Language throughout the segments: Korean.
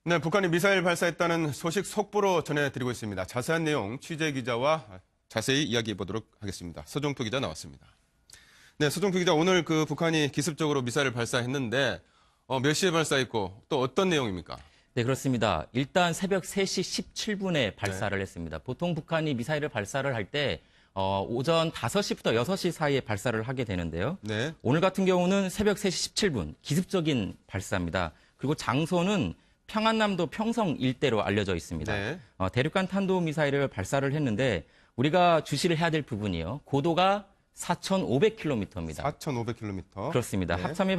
네, 북한이 미사일 발사했다는 소식 속보로 전해드리고 있습니다. 자세한 내용 취재 기자와 자세히 이야기해 보도록 하겠습니다. 서종표 기자 나왔습니다. 네, 서종표 기자, 오늘 북한이 기습적으로 미사일을 발사했는데 몇 시에 발사했고 또 어떤 내용입니까? 네, 그렇습니다. 일단 새벽 3시 17분에 발사를 했습니다. 보통 북한이 미사일을 발사를 할 때 오전 5시부터 6시 사이에 발사를 하게 되는데요. 네. 오늘 같은 경우는 새벽 3시 17분 기습적인 발사입니다. 그리고 장소는 평안남도 평성 일대로 알려져 있습니다. 네. 대륙간 탄도미사일을 발사를 했는데 우리가 주시를 해야 될 부분이요. 고도가 4,500km입니다. 4,500km. 그렇습니다. 네. 합참이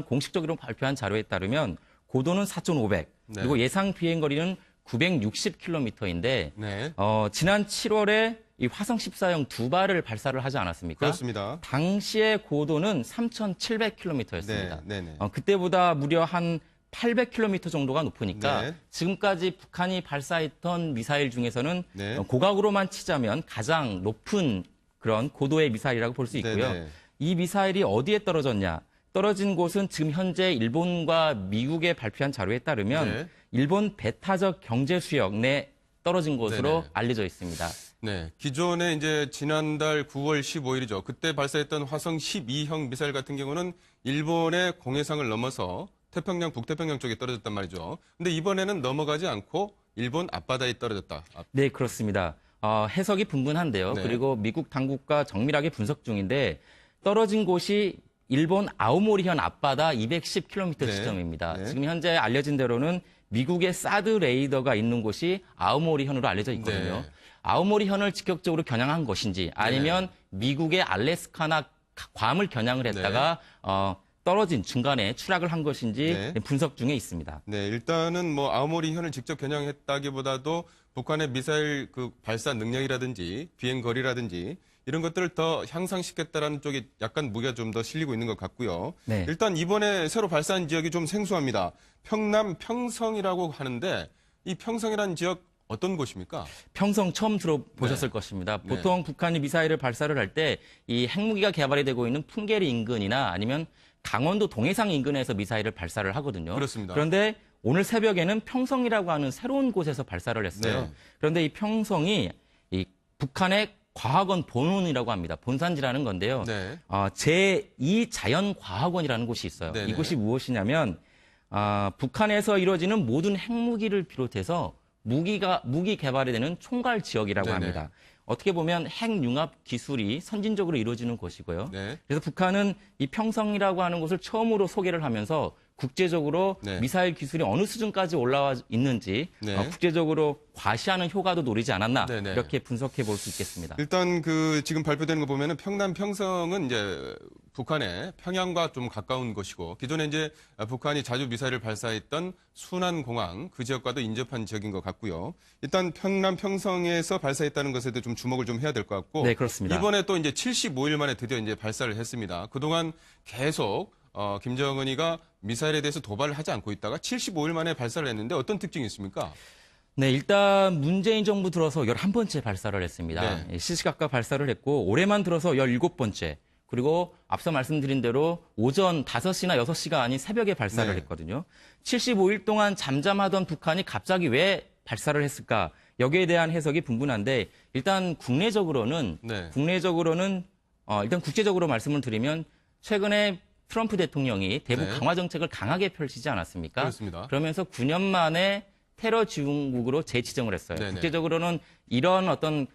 공식적으로 발표한 자료에 따르면 고도는 4,500, 네. 그리고 예상 비행거리는 960km인데 네. 지난 7월에 이 화성 14형 두 발을 발사를 하지 않았습니까? 그렇습니다. 당시의 고도는 3,700km였습니다. 네, 네. 그때보다 무려 한 800km 정도가 높으니까 네. 지금까지 북한이 발사했던 미사일 중에서는 네. 고각으로만 치자면 가장 높은 그런 고도의 미사일이라고 볼 수 있고요. 네, 네. 이 미사일이 어디에 떨어졌냐? 떨어진 곳은 지금 현재 일본과 미국에 발표한 자료에 따르면 네. 일본 배타적 경제 수역 내 떨어진 것으로 네네. 알려져 있습니다. 네, 기존에 이제 지난달 9월 15일이죠. 그때 발사했던 화성 12형 미사일 같은 경우는 일본의 공해상을 넘어서 태평양, 북태평양 쪽에 떨어졌단 말이죠. 근데 이번에는 넘어가지 않고 일본 앞바다에 떨어졌다. 네, 그렇습니다. 해석이 분분한데요. 네. 그리고 미국 당국과 정밀하게 분석 중인데 떨어진 곳이 일본 아오모리현 앞바다 210km 네. 지점입니다. 네. 지금 현재 알려진 대로는 미국의 사드 레이더가 있는 곳이 아오모리현으로 알려져 있거든요. 네. 아오모리현을 직접적으로 겨냥한 것인지 아니면 미국의 알래스카나 괌을 겨냥을 했다가 떨어진 중간에 추락을 한 것인지 네. 분석 중에 있습니다. 네, 일단은 뭐 아오모리 현을 직접 겨냥했다기보다도 북한의 미사일 발사 능력이라든지 비행 거리라든지 이런 것들을 더 향상시켰다라는 쪽에 약간 무게가 좀 더 실리고 있는 것 같고요. 네. 일단 이번에 새로 발사한 지역이 좀 생소합니다. 평남 평성이라고 하는데 이 평성이라는 지역 어떤 곳입니까? 평성 처음 들어보셨을 네. 것입니다. 네. 보통 북한이 미사일을 발사를 할 때 이 핵무기가 개발이 되고 있는 풍계리 인근이나 아니면 강원도 동해상 인근에서 미사일을 발사를 하거든요. 그렇습니다. 그런데 오늘 새벽에는 평성이라고 하는 새로운 곳에서 발사를 했어요. 네. 그런데 이 평성이 이 북한의 과학원 본원이라고 합니다. 본산지라는 건데요. 네. 제2자연과학원이라는 곳이 있어요. 네네. 이곳이 무엇이냐면 북한에서 이루어지는 모든 핵무기를 비롯해서 무기 개발이 되는 총괄 지역이라고 네네. 합니다. 어떻게 보면 핵융합 기술이 선진적으로 이루어지는 곳이고요. 네. 그래서 북한은 이 평성이라고 하는 곳을 처음으로 소개를 하면서 국제적으로 네. 미사일 기술이 어느 수준까지 올라와 있는지 네. 국제적으로 과시하는 효과도 노리지 않았나 네네. 이렇게 분석해 볼 수 있겠습니다. 일단 지금 발표되는 거 보면은 평남 평성은 이제 북한의 평양과 좀 가까운 곳이고 기존에 이제 북한이 자주 미사일을 발사했던 순안공항 그 지역과도 인접한 지역인 것 같고요. 일단 평남 평성에서 발사했다는 것에 대해 좀 주목을 좀 해야 될 것 같고. 네, 그렇습니다. 이번에 또 이제 75일 만에 드디어 이제 발사를 했습니다. 그동안 계속 김정은이가 미사일에 대해서 도발을 하지 않고 있다가 75일 만에 발사를 했는데 어떤 특징이 있습니까? 네, 일단 문재인 정부 들어서 11번째 발사를 했습니다. 네. 시시각각 발사를 했고 올해만 들어서 17번째. 그리고 앞서 말씀드린 대로 오전 5시나 6시가 아닌 새벽에 발사를 네. 했거든요. 75일 동안 잠잠하던 북한이 갑자기 왜 발사를 했을까? 여기에 대한 해석이 분분한데 일단 국내적으로는 네. 일단 국제적으로 말씀을 드리면 최근에 트럼프 대통령이 대북 네. 강화 정책을 강하게 펼치지 않았습니까? 그렇습니다. 그러면서 9년 만에 테러 지원국으로 재지정을 했어요. 네네. 국제적으로는 이런 어떤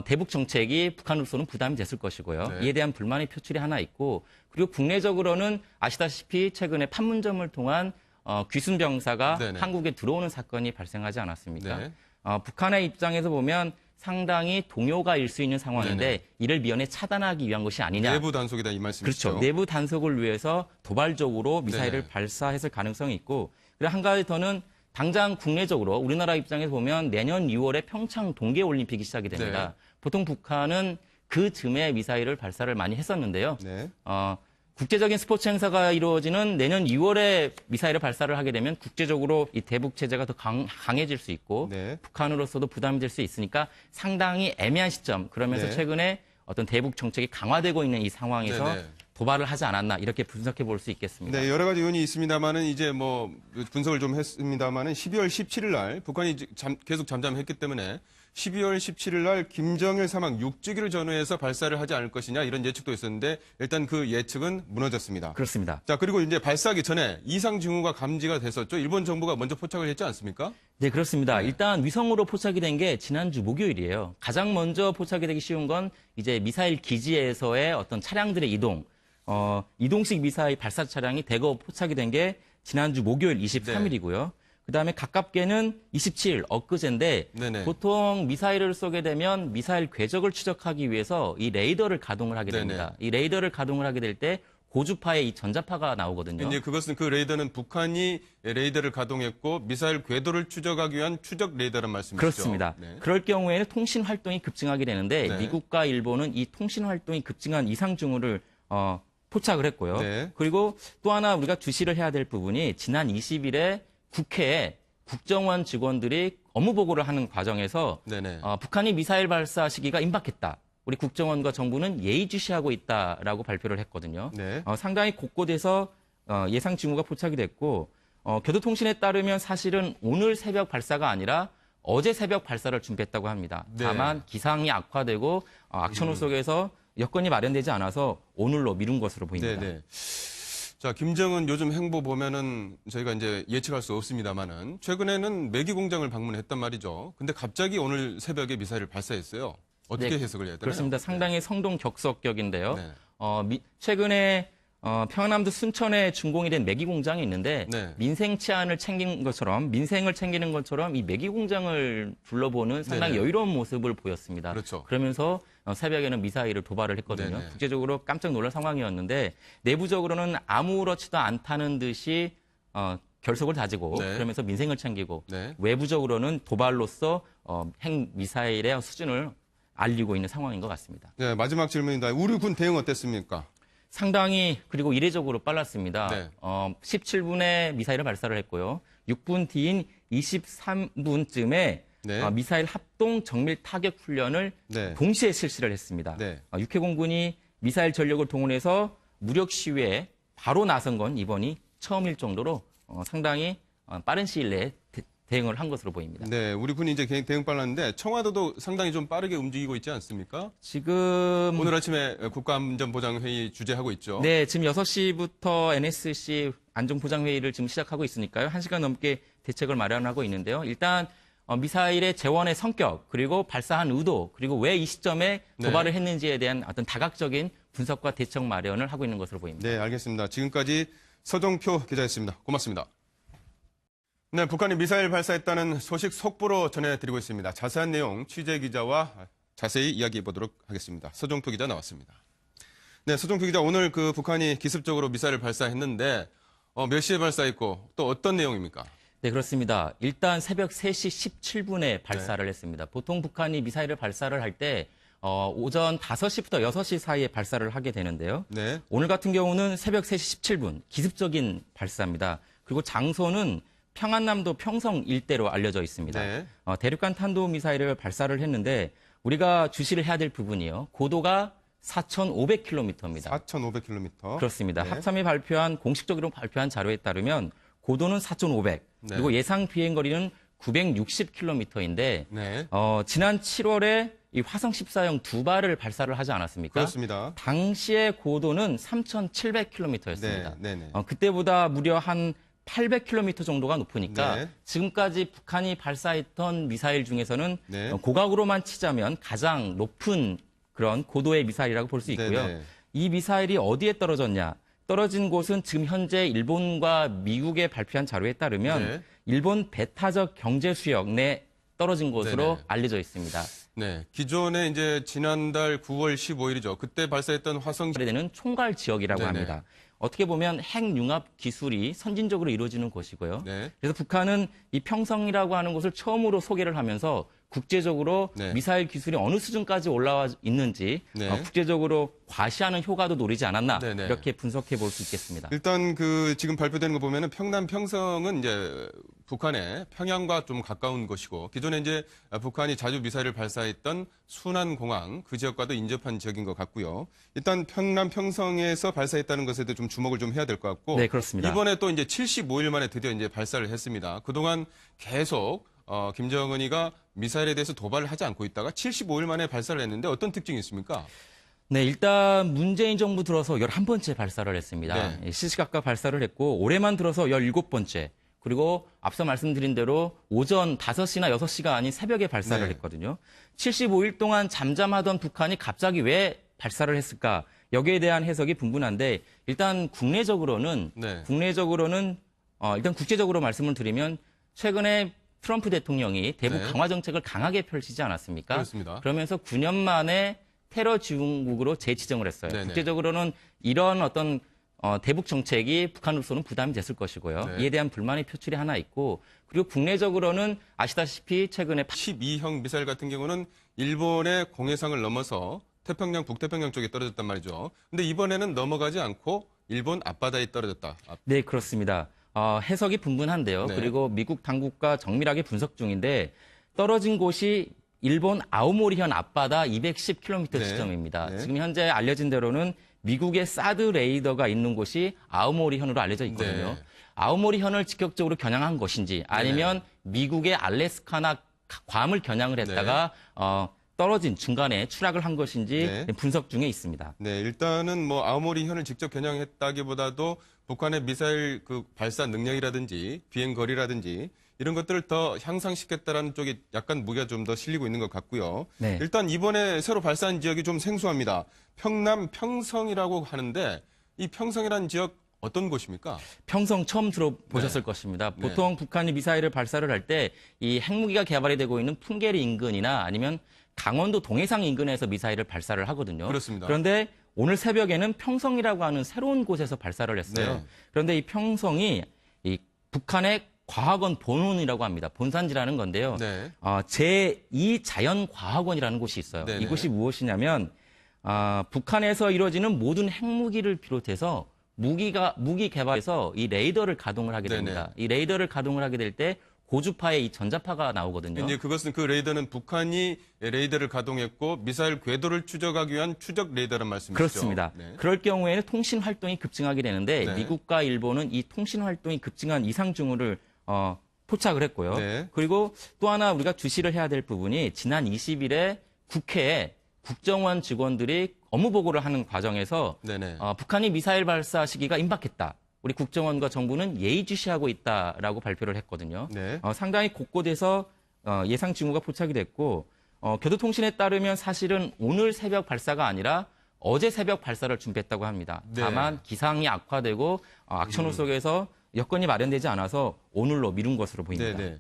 대북 정책이 북한으로서는 부담이 됐을 것이고요. 네. 이에 대한 불만의 표출이 하나 있고 그리고 국내적으로는 아시다시피 최근에 판문점을 통한 귀순 병사가 네네. 한국에 들어오는 사건이 발생하지 않았습니까? 네. 북한의 입장에서 보면 상당히 동요가 일 수 있는 상황인데 네네. 이를 미연에 차단하기 위한 것이 아니냐. 내부 단속이다 이 말씀이시죠? 그렇죠. 내부 단속을 위해서 도발적으로 미사일을 네네. 발사했을 가능성이 있고 그리고 한 가지 더는 당장 국내적으로 우리나라 입장에서 보면 내년 6월에 평창 동계올림픽이 시작이 됩니다. 네. 보통 북한은 그 즈음에 미사일을 발사를 많이 했었는데요. 네. 국제적인 스포츠 행사가 이루어지는 내년 2월에 미사일을 발사를 하게 되면 국제적으로 이 대북 체제가 더 강해질 수 있고 네. 북한으로서도 부담이 될 수 있으니까 상당히 애매한 시점 그러면서 네. 최근에 어떤 대북 정책이 강화되고 있는 이 상황에서 네네. 도발을 하지 않았나 이렇게 분석해 볼 수 있겠습니다. 네, 여러 가지 요인이 있습니다만은 이제 뭐 분석을 좀 했습니다만은 12월 17일 날 북한이 계속 잠잠했기 때문에 12월 17일 날 김정일 사망 6주기를 전후해서 발사를 하지 않을 것이냐 이런 예측도 있었는데 일단 그 예측은 무너졌습니다. 그렇습니다. 자, 그리고 이제 발사하기 전에 이상 징후가 감지가 됐었죠. 일본 정부가 먼저 포착을 했지 않습니까? 네, 그렇습니다. 네. 일단 위성으로 포착이 된 게 지난주 목요일이에요. 가장 먼저 포착이 되기 쉬운 건 이제 미사일 기지에서의 어떤 차량들의 이동, 이동식 미사일 발사 차량이 대거 포착이 된 게 지난주 목요일 23일이고요. 그다음에 가깝게는 27일 엊그제인데 네네. 보통 미사일을 쏘게 되면 미사일 궤적을 추적하기 위해서 이 레이더를 가동을 하게 됩니다. 이 레이더를 가동을 하게 될 때 고주파의 이 전자파가 나오거든요. 이제 그것은 그 레이더는 북한이 레이더를 가동했고 미사일 궤도를 추적하기 위한 추적 레이더란 말씀이시죠? 그렇습니다. 네. 그럴 경우에는 통신 활동이 급증하게 되는데 네. 미국과 일본은 이 통신 활동이 급증한 이상 징후를 포착을 했고요. 네. 그리고 또 하나 우리가 주시를 해야 될 부분이 지난 20일에 국회에 국정원 직원들이 업무 보고를 하는 과정에서 네네. 북한이 미사일 발사 시기가 임박했다. 우리 국정원과 정부는 예의주시하고 있다라고 발표를 했거든요. 네. 상당히 곳곳에서 예상 징후가 포착이 됐고 교도통신에 따르면 사실은 오늘 새벽 발사가 아니라 어제 새벽 발사를 준비했다고 합니다. 네. 다만 기상이 악화되고 악천후 속에서 여건이 마련되지 않아서 오늘로 미룬 것으로 보입니다. 네네. 자, 김정은 요즘 행보 보면은 저희가 이제 예측할 수 없습니다만은 최근에는 매기 공장을 방문했단 말이죠. 근데 갑자기 오늘 새벽에 미사일을 발사했어요. 어떻게 네, 해석을 해야 되나요? 그렇습니다. 상당히 성동격석격인데요. 네. 최근에 평안남도 순천에 준공이 된 매기 공장이 있는데 네. 민생 치안을 챙긴 것처럼 민생을 챙기는 것처럼 이 매기 공장을 둘러보는 상당히 네네. 여유로운 모습을 보였습니다. 그렇죠. 그러면서 새벽에는 미사일을 도발을 했거든요. 네네. 국제적으로 깜짝 놀란 상황이었는데 내부적으로는 아무렇지도 않다는 듯이 결속을 다지고 네. 그러면서 민생을 챙기고 네. 외부적으로는 도발로서 핵 미사일의 수준을 알리고 있는 상황인 것 같습니다. 네, 마지막 질문입니다. 우리 군 대응 어땠습니까? 상당히 그리고 이례적으로 빨랐습니다. 네. 17분에 미사일을 발사를 했고요. 6분 뒤인 23분쯤에 네. 미사일 합동 정밀 타격 훈련을 네. 동시에 실시를 했습니다. 네. 육해공군이 미사일 전력을 동원해서 무력 시위에 바로 나선 건 이번이 처음일 정도로 상당히 빠른 시일 내에 대응을 한 것으로 보입니다. 네, 우리 군이 이제 대응 빨랐는데 청와대도 상당히 좀 빠르게 움직이고 있지 않습니까? 지금 오늘 아침에 국가안전보장회의 주재하고 있죠. 네, 지금 6시부터 NSC 안전보장회의를 지금 시작하고 있으니까요. 1시간 넘게 대책을 마련하고 있는데요. 일단 미사일의 재원의 성격, 그리고 발사한 의도, 그리고 왜 이 시점에 도발을 네. 했는지에 대한 어떤 다각적인 분석과 대책 마련을 하고 있는 것으로 보입니다. 네, 알겠습니다. 지금까지 서정표 기자였습니다. 고맙습니다. 네, 북한이 미사일 발사했다는 소식 속보로 전해드리고 있습니다. 자세한 내용 취재 기자와 자세히 이야기해 보도록 하겠습니다. 서정표 기자 나왔습니다. 네, 서정표 기자, 오늘 그 북한이 기습적으로 미사일을 발사했는데 몇 시에 발사했고 또 어떤 내용입니까? 네, 그렇습니다. 일단 새벽 3시 17분에 발사를 했습니다. 보통 북한이 미사일을 발사를 할 때 오전 5시부터 6시 사이에 발사를 하게 되는데요. 네. 오늘 같은 경우는 새벽 3시 17분 기습적인 발사입니다. 그리고 장소는 평안남도 평성 일대로 알려져 있습니다. 네. 대륙간 탄도미사일을 발사를 했는데 우리가 주시를 해야 될 부분이요. 고도가 4,500km입니다. 4,500km. 그렇습니다. 네. 합참이 공식적으로 발표한 자료에 따르면 고도는 4,500, 네. 그리고 예상 비행거리는 960km인데 네. 지난 7월에 이 화성 14형 2발을 발사를 하지 않았습니까? 그렇습니다. 당시의 고도는 3,700km였습니다. 네, 네, 네. 그때보다 무려 한 800km 정도가 높으니까 네. 지금까지 북한이 발사했던 미사일 중에서는 네. 고각으로만 치자면 가장 높은 그런 고도의 미사일이라고 볼 수 있고요. 네, 네. 이 미사일이 어디에 떨어졌냐? 떨어진 곳은 지금 현재 일본과 미국에 발표한 자료에 따르면 네. 일본 배타적 경제 수역 내 떨어진 곳으로 네네. 알려져 있습니다. 네. 기존에 이제 지난달 9월 15일이죠. 그때 발사했던 화성 되는 총괄 지역이라고 네네. 합니다. 어떻게 보면 핵융합 기술이 선진적으로 이루어지는 곳이고요. 네. 그래서 북한은 이 평성이라고 하는 곳을 처음으로 소개를 하면서 국제적으로 네. 미사일 기술이 어느 수준까지 올라와 있는지 네. 국제적으로 과시하는 효과도 노리지 않았나 네네. 이렇게 분석해 볼 수 있겠습니다. 일단 지금 발표되는 거 보면은 평남평성은 이제 북한의 평양과 좀 가까운 곳이고 기존에 이제 북한이 자주 미사일을 발사했던 순안공항 그 지역과도 인접한 지역인 것 같고요. 일단 평남 평성에서 발사했다는 것에도 좀 주목을 좀 해야 될 것 같고 네, 그렇습니다. 이번에 또 이제 75일 만에 드디어 이제 발사를 했습니다. 그동안 계속 김정은이가 미사일에 대해서 도발을 하지 않고 있다가 75일 만에 발사를 했는데 어떤 특징이 있습니까? 네, 일단 문재인 정부 들어서 11번째 발사를 했습니다. 네. 시시각각 발사를 했고 올해만 들어서 17번째. 그리고 앞서 말씀드린 대로 오전 5시나 6시가 아닌 새벽에 발사를 네. 했거든요. 75일 동안 잠잠하던 북한이 갑자기 왜 발사를 했을까? 여기에 대한 해석이 분분한데 일단 국내적으로는 네. 일단 국제적으로 말씀을 드리면 최근에 트럼프 대통령이 대북 네. 강화 정책을 강하게 펼치지 않았습니까? 그렇습니다. 그러면서 9년 만에 테러 지원국으로 재지정을 했어요. 네네. 국제적으로는 이런 어떤 대북 정책이 북한으로서는 부담이 됐을 것이고요. 네. 이에 대한 불만의 표출이 하나 있고 그리고 국내적으로는 아시다시피 최근에 12형 미사일 같은 경우는 일본의 공해상을 넘어서 태평양, 북태평양 쪽에 떨어졌단 말이죠. 근데 이번에는 넘어가지 않고 일본 앞바다에 떨어졌다. 네, 그렇습니다. 해석이 분분한데요. 네. 그리고 미국 당국과 정밀하게 분석 중인데 떨어진 곳이 일본 아오모리현 앞바다 210km 네. 지점입니다. 네. 지금 현재 알려진 대로는 미국의 사드 레이더가 있는 곳이 아오모리현으로 알려져 있거든요. 네. 아오모리현을 직접적으로 겨냥한 것인지 아니면 미국의 알래스카나 괌을 겨냥을 했다가 떨어진 중간에 추락을 한 것인지 네. 분석 중에 있습니다. 네, 일단은 뭐 아오모리 현을 직접 겨냥했다기보다도 북한의 미사일 그 발사 능력이라든지 비행 거리라든지 이런 것들을 더 향상시켰다라는 쪽이 약간 무게가 좀 더 실리고 있는 것 같고요. 네. 일단 이번에 새로 발사한 지역이 좀 생소합니다. 평남 평성이라고 하는데 이 평성이라는 지역 어떤 곳입니까? 평성 처음 들어보셨을 네. 것입니다. 네. 보통 북한이 미사일을 발사를 할 때 이 핵무기가 개발이 되고 있는 풍계리 인근이나 아니면 강원도 동해상 인근에서 미사일을 발사를 하거든요. 그렇습니다. 그런데 오늘 새벽에는 평성이라고 하는 새로운 곳에서 발사를 했어요. 네. 그런데 이 평성이 이 북한의 과학원 본원이라고 합니다. 본산지라는 건데요. 네. 제2 자연과학원이라는 곳이 있어요. 네네. 이곳이 무엇이냐면 북한에서 이루어지는 모든 핵무기를 비롯해서 무기 개발에서 이 레이더를 가동을 하게 됩니다. 네네. 이 레이더를 가동을 하게 될 때 고주파의 이 전자파가 나오거든요. 이제 그것은 그 레이더는 북한이 레이더를 가동했고 미사일 궤도를 추적하기 위한 추적 레이더란 말씀이시죠? 그렇습니다. 네. 그럴 경우에는 통신 활동이 급증하게 되는데 네. 미국과 일본은 이 통신 활동이 급증한 이상 징후를 포착을 했고요. 네. 그리고 또 하나 우리가 주시를 해야 될 부분이 지난 20일에 국회에 국정원 직원들이 업무 보고를 하는 과정에서 네네. 북한이 미사일 발사 시기가 임박했다. 우리 국정원과 정부는 예의주시하고 있다라고 발표를 했거든요. 네. 상당히 곳곳에서 예상 징후가 포착이 됐고 교도통신에 따르면 사실은 오늘 새벽 발사가 아니라 어제 새벽 발사를 준비했다고 합니다. 네. 다만 기상이 악화되고 악천후 속에서 여건이 마련되지 않아서 오늘로 미룬 것으로 보입니다. 네네.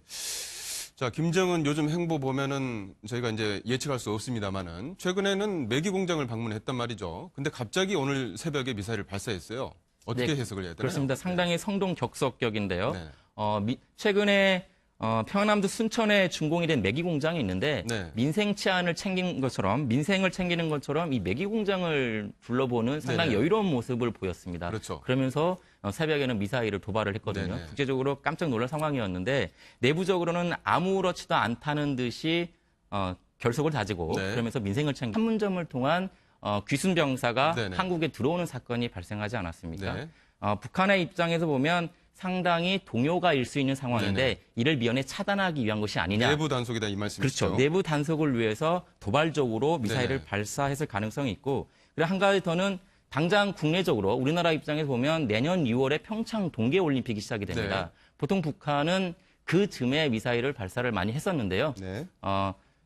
자, 김정은 요즘 행보 보면은 저희가 이제 예측할 수 없습니다만은 최근에는 매기 공장을 방문했단 말이죠. 근데 갑자기 오늘 새벽에 미사일을 발사했어요. 어떻게 네, 해석을 해야 되나요? 그렇습니다. 상당히 성동격석격인데요. 네. 최근에 평안남도 순천에 준공이 된 매기 공장이 있는데 네. 민생 치안을 챙긴 것처럼 민생을 챙기는 것처럼 이 매기 공장을 둘러보는 상당히 네네. 여유로운 모습을 보였습니다. 그렇죠. 그러면서 새벽에는 미사일을 도발을 했거든요. 네네. 국제적으로 깜짝 놀랄 상황이었는데 내부적으로는 아무렇지도 않다는 듯이 결속을 다지고 네. 그러면서 민생을 챙긴 판문점을 통한 귀순 병사가 네네. 한국에 들어오는 사건이 발생하지 않았습니까? 네. 북한의 입장에서 보면 상당히 동요가 일 수 있는 상황인데 네네. 이를 미연에 차단하기 위한 것이 아니냐. 내부 단속이다 이 말씀이시죠? 그렇죠. 내부 단속을 위해서 도발적으로 미사일을 네네. 발사했을 가능성이 있고 그리고 한 가지 더는 당장 국내적으로 우리나라 입장에서 보면 내년 6월에 평창 동계올림픽이 시작이 됩니다. 네. 보통 북한은 그 즈음에 미사일을 발사를 많이 했었는데요. 네.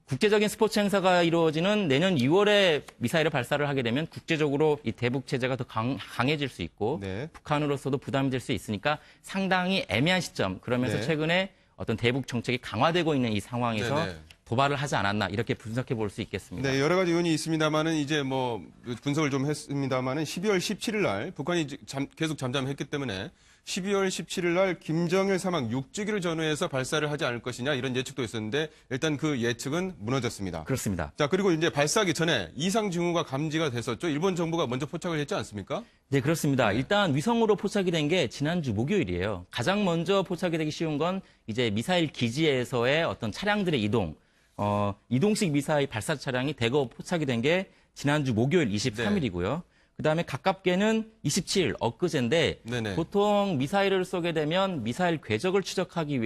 국제적인 스포츠 행사가 이루어지는 내년 2월에 미사일을 발사를 하게 되면 국제적으로 이 대북 체제가 더 강해질 수 있고 네. 북한으로서도 부담이 될 수 있으니까 상당히 애매한 시점 그러면서 네. 최근에 어떤 대북 정책이 강화되고 있는 이 상황에서 네네. 도발을 하지 않았나 이렇게 분석해 볼 수 있겠습니다. 네, 여러 가지 요인이 있습니다만은 이제 뭐 분석을 좀 했습니다만은 12월 17일 날 북한이 계속 잠잠했기 때문에 12월 17일 날 김정일 사망 6주기를 전후해서 발사를 하지 않을 것이냐 이런 예측도 있었는데 일단 그 예측은 무너졌습니다. 그렇습니다. 자, 그리고 이제 발사하기 전에 이상 징후가 감지가 됐었죠. 일본 정부가 먼저 포착을 했지 않습니까? 네, 그렇습니다. 일단 위성으로 포착이 된 게 지난주 목요일이에요. 가장 먼저 포착이 되기 쉬운 건 이제 미사일 기지에서의 어떤 차량들의 이동, 이동식 미사일 발사 차량이 대거 포착이 된 게 지난주 목요일 23일이고요. 그다음에 가깝게는 27일 엊그제인데 네네. 보통 미사일을 쏘게 되면 미사일 궤적을 추적하기 위해